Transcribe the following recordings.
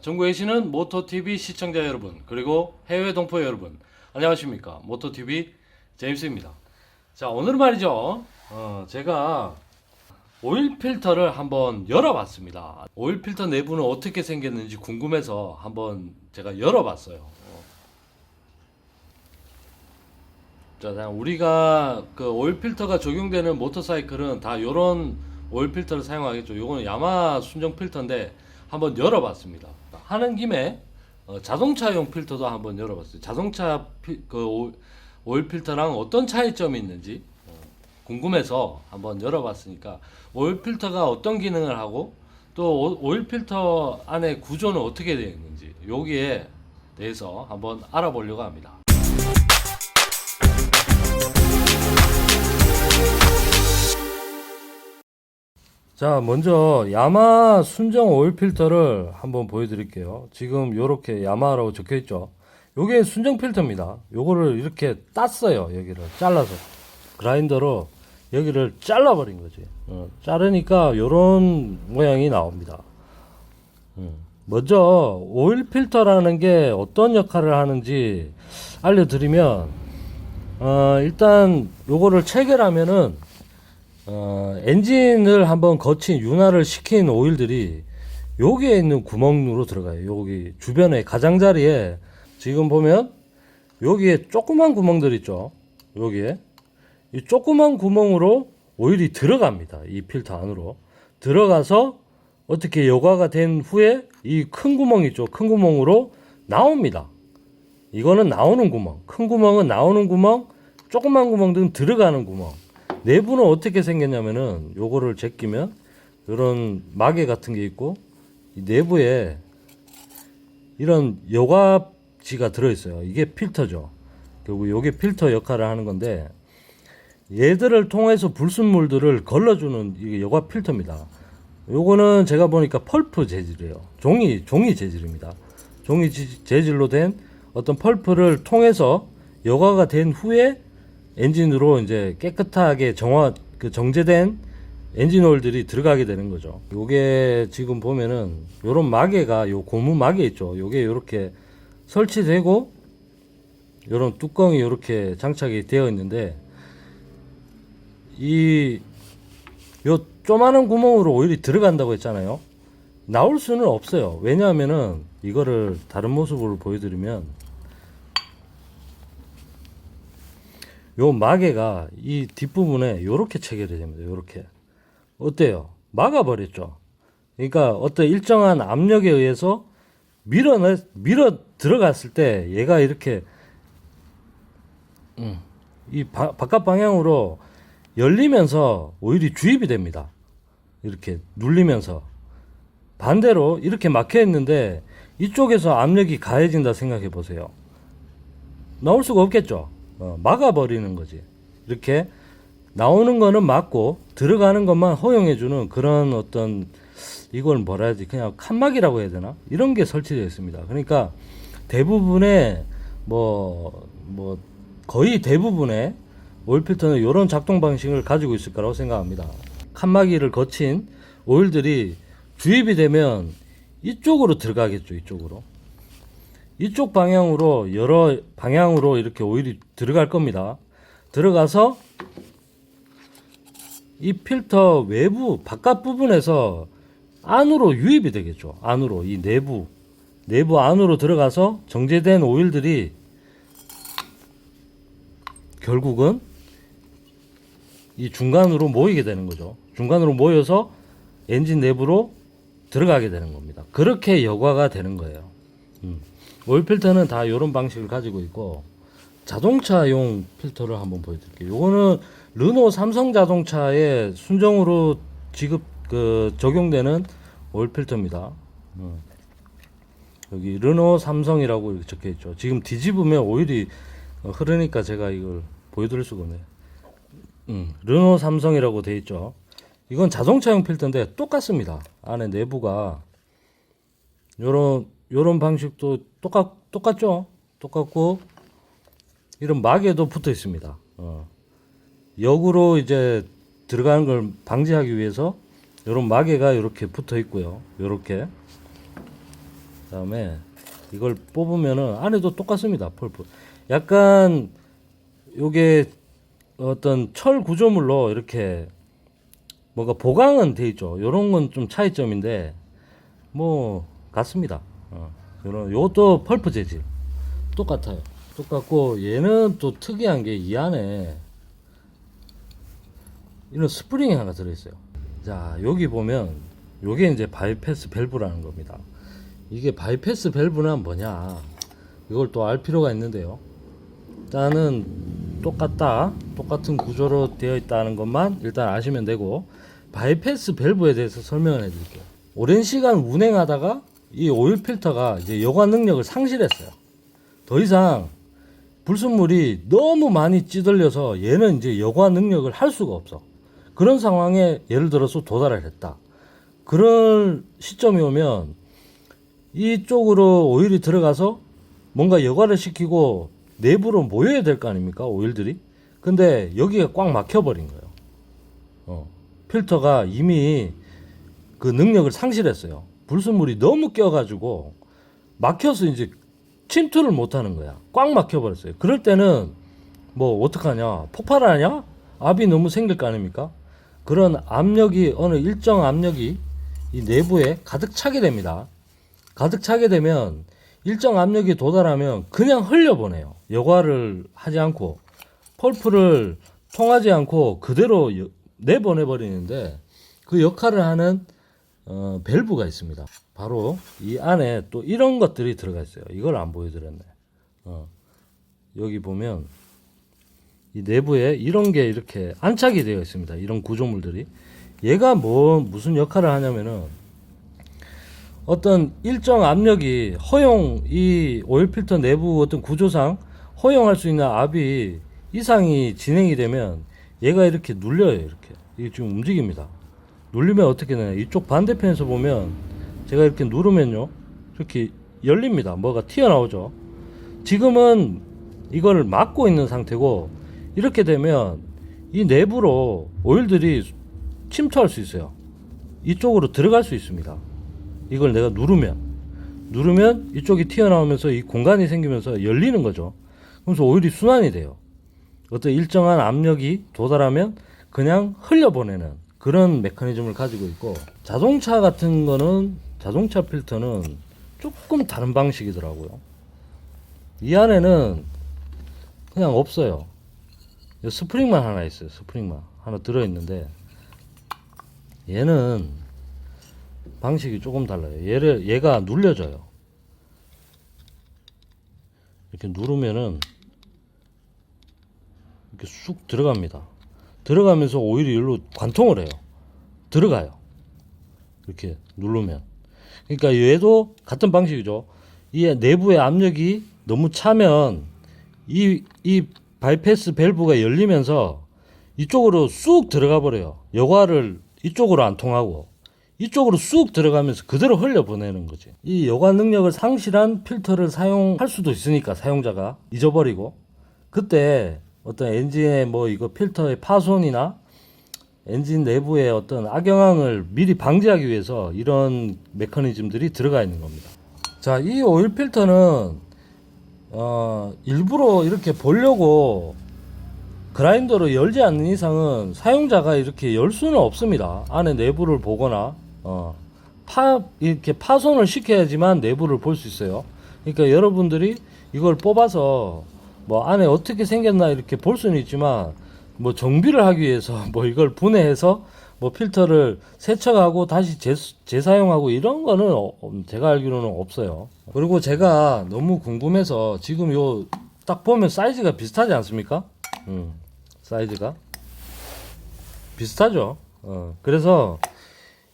전국에 계시는 모토TV 시청자 여러분, 그리고 해외 동포 여러분, 안녕하십니까. 모토TV 제임스입니다. 자, 오늘 말이죠. 제가 오일 필터를 한번 열어봤습니다. 오일 필터 내부는 어떻게 생겼는지 궁금해서 한번 제가 열어봤어요. 자, 우리가 그 오일 필터가 적용되는 모터사이클은 다 요런 오일 필터를 사용하겠죠. 요거는 야마 순정 필터인데 한번 열어봤습니다. 하는 김에 자동차용 필터도 한번 열어봤어요. 자동차 오일 필터랑 어떤 차이점이 있는지 궁금해서 한번 열어봤으니까 오일 필터가 어떤 기능을 하고 또 오일 필터 안에 구조는 어떻게 되어 있는지 여기에 대해서 한번 알아보려고 합니다. 자, 먼저 야마 순정 오일 필터를 한번 보여드릴게요. 지금 요렇게 야마라고 적혀있죠. 요게 순정 필터입니다. 요거를 이렇게 땄어요. 여기를 잘라서 그라인더로 여기를 잘라버린 거지. 자르니까 요런 모양이 나옵니다. 먼저 오일 필터라는 게 어떤 역할을 하는지 알려드리면 일단 요거를 체결하면은 엔진을 한번 거친 윤활을 시킨 오일들이 여기에 있는 구멍으로 들어가요. 여기 주변에 가장자리에 지금 보면 여기에 조그만 구멍들 있죠. 여기에 이 조그만 구멍으로 오일이 들어갑니다. 이 필터 안으로 들어가서 어떻게 여과가 된 후에 이 큰 구멍 있죠. 큰 구멍으로 나옵니다. 이거는 나오는 구멍, 큰 구멍은 나오는 구멍, 조그만 구멍들은 들어가는 구멍. 내부는 어떻게 생겼냐면은 요거를 제끼면 이런 마개 같은 게 있고 이 내부에 이런 여과지가 들어있어요. 이게 필터죠. 결국 요게 필터 역할을 하는 건데 얘들을 통해서 불순물들을 걸러주는 이게 여과 필터입니다. 요거는 제가 보니까 펄프 재질이에요. 종이 재질입니다. 종이 재질로 된 어떤 펄프를 통해서 여과가 된 후에 엔진으로 이제 깨끗하게 정제된 엔진 오일들이 들어가게 되는 거죠. 요게 지금 보면은 요런 마개가 요 고무 마개 있죠. 요게 요렇게 설치되고 요런 뚜껑이 요렇게 장착이 되어 있는데 요 조그마한 구멍으로 오일이 들어간다고 했잖아요. 나올 수는 없어요. 왜냐하면은 이거를 다른 모습으로 보여드리면 요 마개가 이 뒷부분에 요렇게 체결이 됩니다. 요렇게. 어때요? 막아버렸죠. 그러니까 어떤 일정한 압력에 의해서 밀어 들어갔을 때 얘가 이렇게 이 바깥 방향으로 열리면서 오일이 주입이 됩니다. 이렇게 눌리면서 반대로 이렇게 막혀 있는데 이쪽에서 압력이 가해진다 생각해 보세요. 나올 수가 없겠죠. 막아버리는 거지. 이렇게 나오는 거는 막고 들어가는 것만 허용해주는 그런 어떤 이걸 뭐라 해야지 그냥 칸막이라고 해야 되나 이런 게 설치되어 있습니다. 그러니까 대부분의 거의 대부분의 오일 필터는 이런 작동 방식을 가지고 있을 거라고 생각합니다. 칸막이를 거친 오일들이 주입이 되면 이쪽으로 들어가겠죠. 이쪽 방향으로 여러 방향으로 이렇게 오일이 들어갈 겁니다. 들어가서 이 필터 외부 바깥 부분에서 안으로 유입이 되겠죠. 안으로 이 내부 안으로 들어가서 정제된 오일들이 결국은 이 중간으로 모이게 되는 거죠. 중간으로 모여서 엔진 내부로 들어가게 되는 겁니다. 그렇게 여과가 되는 거예요. 오일 필터는 다 이런 방식을 가지고 있고 자동차용 필터를 한번 보여드릴게요. 요거는 르노 삼성 자동차에 순정으로 적용되는 오일 필터입니다. 여기 르노 삼성이라고 이렇게 적혀 있죠. 지금 뒤집으면 오일이 흐르니까 제가 이걸 보여드릴 수가 없네요. 르노 삼성이라고 되어 있죠. 이건 자동차용 필터인데 똑같습니다. 안에 내부가 요런 방식도 똑같죠? 똑같고, 이런 마개도 붙어 있습니다. 역으로 이제 들어가는 걸 방지하기 위해서 요런 마개가 이렇게 붙어 있고요. 요렇게. 그다음에 이걸 뽑으면은 안에도 똑같습니다. 펄프. 약간 요게 어떤 철 구조물로 이렇게 뭔가 보강은 돼 있죠. 요런 건 좀 차이점인데 뭐 같습니다. 요것도 펄프 재질 똑같아요. 똑같고 얘는 또 특이한 게 이 안에 이런 스프링이 하나 들어있어요. 자, 여기 보면 요게 이제 바이패스 밸브라는 겁니다. 이게 바이패스 밸브는 뭐냐, 이걸 또 알 필요가 있는데요. 일단은 똑같은 구조로 되어 있다는 것만 일단 아시면 되고, 바이패스 밸브에 대해서 설명을 해드릴게요. 오랜 시간 운행하다가 이 오일 필터가 이제 여과 능력을 상실했어요. 더 이상 불순물이 너무 많이 찌들려서 얘는 이제 여과 능력을 할 수가 없어. 그런 상황에 예를 들어서 도달을 했다. 그런 시점이 오면 이쪽으로 오일이 들어가서 뭔가 여과를 시키고 내부로 모여야 될 거 아닙니까, 오일들이. 근데 여기가 꽉 막혀버린 거예요. 필터가 이미 그 능력을 상실했어요. 불순물이 너무 껴가지고 막혀서 이제 침투를 못하는 거야. 꽉 막혀버렸어요. 그럴 때는 뭐 어떡하냐, 폭발하냐, 압이 너무 생길 거 아닙니까. 그런 압력이, 어느 일정 압력이 이 내부에 가득 차게 됩니다. 가득 차게 되면 일정 압력이 도달하면 그냥 흘려보내요. 여과를 하지 않고 펄프를 통하지 않고 그대로 내보내버리는데, 그 역할을 하는 밸브가 있습니다. 바로 이 안에 또 이런 것들이 들어가 있어요. 이걸 안 보여드렸네. 여기 보면 이 내부에 이런 게 이렇게 안착이 되어 있습니다. 이런 구조물들이. 얘가 무슨 역할을 하냐면은, 어떤 일정 압력이 이 오일 필터 내부 어떤 구조상 허용할 수 있는 압이 이상이 진행이 되면 얘가 이렇게 눌려요. 이렇게. 이게 지금 움직입니다. 눌리면 어떻게 되냐. 이쪽 반대편에서 보면 제가 이렇게 누르면요, 이렇게 열립니다. 뭐가 튀어나오죠. 지금은 이걸 막고 있는 상태고, 이렇게 되면 이 내부로 오일들이 침투할 수 있어요. 이쪽으로 들어갈 수 있습니다. 이걸 내가 누르면 이쪽이 튀어나오면서 이 공간이 생기면서 열리는 거죠. 그래서 오일이 순환이 돼요. 어떤 일정한 압력이 도달하면 그냥 흘려보내는 그런 메커니즘을 가지고 있고, 자동차 같은 거는, 자동차 필터는 조금 다른 방식이더라고요. 이 안에는 그냥 없어요. 스프링만 하나 있어요. 스프링만 하나 들어있는데, 얘는 방식이 조금 달라요. 얘가 눌려져요. 이렇게 누르면은 이렇게 쑥 들어갑니다. 들어가면서 오일이 여기로 관통을 해요. 들어가요. 이렇게 누르면. 그러니까 얘도 같은 방식이죠. 이 내부의 압력이 너무 차면 이 바이패스 밸브가 열리면서 이쪽으로 쑥 들어가 버려요. 여과를 이쪽으로 안 통하고 이쪽으로 쑥 들어가면서 그대로 흘려보내는 거지. 이 여과 능력을 상실한 필터를 사용할 수도 있으니까, 사용자가 잊어버리고, 그때 어떤 엔진의 이거 필터의 파손이나 엔진 내부의 어떤 악영향을 미리 방지하기 위해서 이런 메커니즘들이 들어가 있는 겁니다. 자, 이 오일 필터는 일부러 이렇게 보려고 그라인더로 열지 않는 이상은 사용자가 이렇게 열 수는 없습니다. 안에 내부를 보거나 이렇게 파손을 시켜야지만 내부를 볼 수 있어요. 그러니까 여러분들이 이걸 뽑아서 안에 어떻게 생겼나 이렇게 볼 수는 있지만, 정비를 하기 위해서 이걸 분해해서 필터를 세척하고 다시 재사용하고 이런 거는 제가 알기로는 없어요. 그리고 제가 너무 궁금해서, 지금 요 딱 보면 사이즈가 비슷하지 않습니까? 사이즈가 비슷하죠. 그래서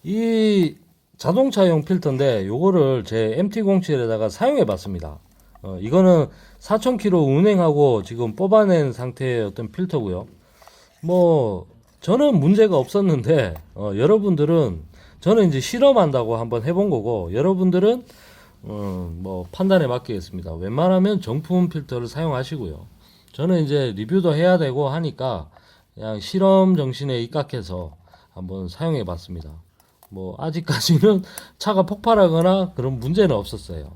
이 자동차용 필터인데 요거를 제 MT07에다가 사용해 봤습니다. 이거는 4,000km 운행하고 지금 뽑아낸 상태의 어떤 필터고요. 저는 문제가 없었는데, 여러분들은, 저는 이제 실험한다고 한번 해본 거고, 여러분들은 판단에 맡기겠습니다. 웬만하면 정품 필터를 사용하시고요. 저는 이제 리뷰도 해야 되고 하니까 그냥 실험 정신에 입각해서 한번 사용해 봤습니다. 뭐 아직까지는 차가 폭발하거나 그런 문제는 없었어요.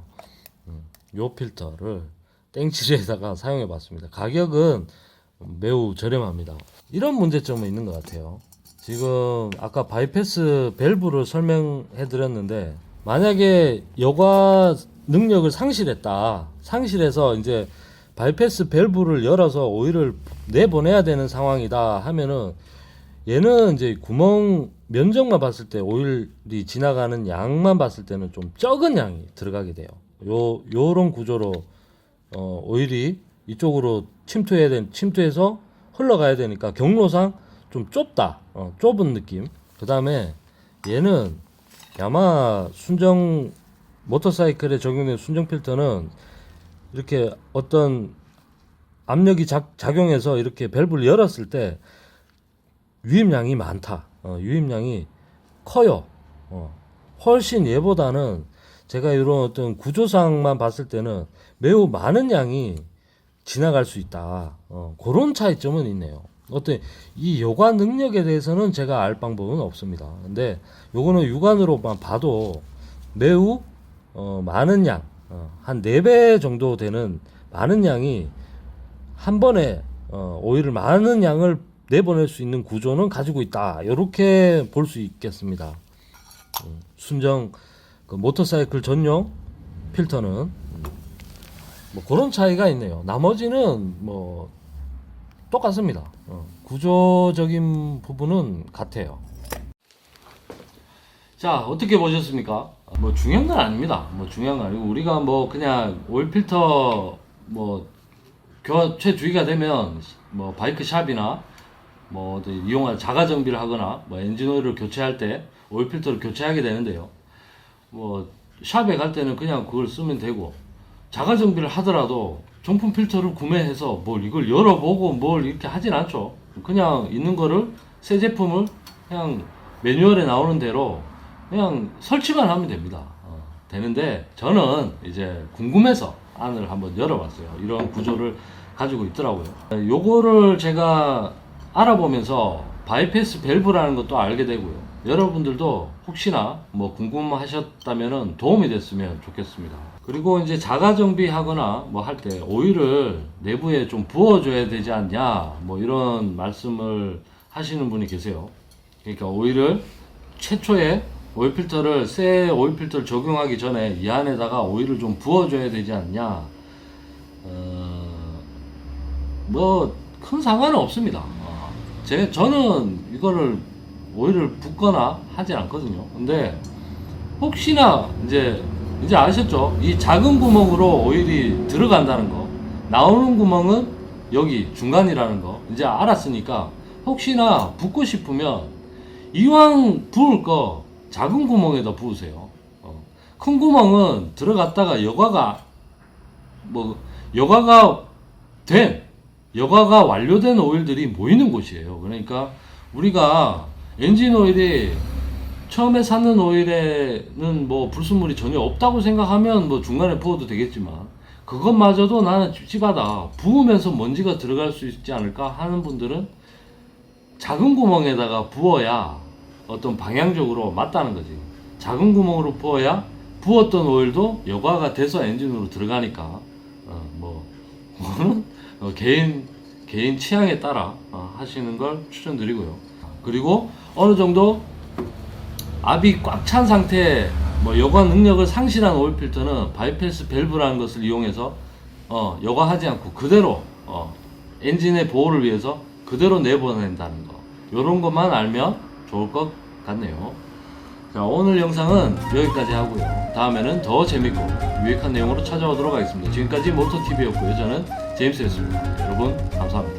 요 필터를 땡칠에다가 사용해 봤습니다. 가격은 매우 저렴합니다. 이런 문제점은 있는 것 같아요. 지금 아까 바이패스 밸브를 설명해 드렸는데, 만약에 여과 능력을 상실해서 이제 바이패스 밸브를 열어서 오일을 내보내야 되는 상황이다 하면은, 얘는 이제 구멍 면적만 봤을 때 오일이 지나가는 양만 봤을 때는 좀 적은 양이 들어가게 돼요. 요런 구조로 오일이 이쪽으로 침투해서 흘러가야 되니까 경로상 좀 좁다, 좁은 느낌. 그 다음에 얘는 야마 순정 모터사이클에 적용된 순정 필터는 이렇게 어떤 압력이 작용해서 이렇게 밸브를 열었을 때 유입량이 많다. 유입량이 커요. 훨씬 얘보다는 제가 이런 어떤 구조상만 봤을 때는 매우 많은 양이 지나갈 수 있다. 그런 차이점은 있네요. 어떤 이 여과 능력에 대해서는 제가 알 방법은 없습니다. 근데 요거는 육안으로만 봐도 매우 많은 양, 한 4배 정도 되는 많은 양이 한 번에 오일을 많은 양을 내보낼 수 있는 구조는 가지고 있다. 이렇게 볼 수 있겠습니다. 순정 그 모터사이클 전용 필터는 뭐 그런 차이가 있네요. 나머지는 뭐 똑같습니다. 구조적인 부분은 같아요. 자, 어떻게 보셨습니까? 뭐 중요한 건 아닙니다. 뭐 중요한 건 아니고, 우리가 뭐 그냥 오일 필터 뭐 교체 주기가 되면 뭐 바이크 샵이나 뭐 이용할 자가 정비를 하거나 뭐 엔진 오일을 교체할 때 오일 필터를 교체하게 되는데요. 뭐 샵에 갈 때는 그냥 그걸 쓰면 되고, 자가 정비를 하더라도 정품 필터를 구매해서 뭘 이걸 열어보고 뭘 이렇게 하진 않죠. 그냥 있는 거를, 새 제품을 그냥 매뉴얼에 나오는 대로 그냥 설치만 하면 됩니다. 되는데, 저는 이제 궁금해서 안을 한번 열어봤어요. 이런 구조를 가지고 있더라고요. 요거를 제가 알아보면서 바이패스 밸브라는 것도 알게 되고요. 여러분들도 혹시나 뭐 궁금하셨다면 도움이 됐으면 좋겠습니다. 그리고 이제 자가 정비하거나 뭐 할 때 오일을 내부에 좀 부어줘야 되지 않냐, 뭐 이런 말씀을 하시는 분이 계세요. 그러니까 오일을 최초에 오일 필터를, 새 오일 필터를 적용하기 전에 이 안에다가 오일을 좀 부어줘야 되지 않냐. 뭐 큰 상관은 없습니다. 저는 이거를 오일을 붓거나 하지 않거든요. 근데 혹시나 이제 아셨죠? 이 작은 구멍으로 오일이 들어간다는 거, 나오는 구멍은 여기 중간이라는 거 이제 알았으니까, 혹시나 붓고 싶으면 이왕 부을 거 작은 구멍에다 부으세요. 큰 구멍은 들어갔다가 여과가 완료된 오일들이 모이는 곳이에요. 그러니까 우리가 엔진 오일이 처음에 사는 오일에는 뭐 불순물이 전혀 없다고 생각하면 뭐 중간에 부어도 되겠지만, 그것마저도 나는 찝찝하다, 부으면서 먼지가 들어갈 수 있지 않을까 하는 분들은 작은 구멍에다가 부어야 어떤 방향적으로 맞다는 거지. 작은 구멍으로 부어야 부었던 오일도 여과가 돼서 엔진으로 들어가니까, 그거는 개인 취향에 따라 하시는 걸 추천드리고요. 그리고 어느 정도 압이 꽉 찬 상태에 뭐 여과 능력을 상실한 오일 필터는 바이패스 밸브라는 것을 이용해서 여과하지 않고 그대로 엔진의 보호를 위해서 그대로 내보낸다는 거, 요런 것만 알면 좋을 것 같네요. 자, 오늘 영상은 여기까지 하고요. 다음에는 더 재밌고 유익한 내용으로 찾아오도록 하겠습니다. 지금까지 모토TV였고요. 저는 제임스였습니다. 여러분 감사합니다.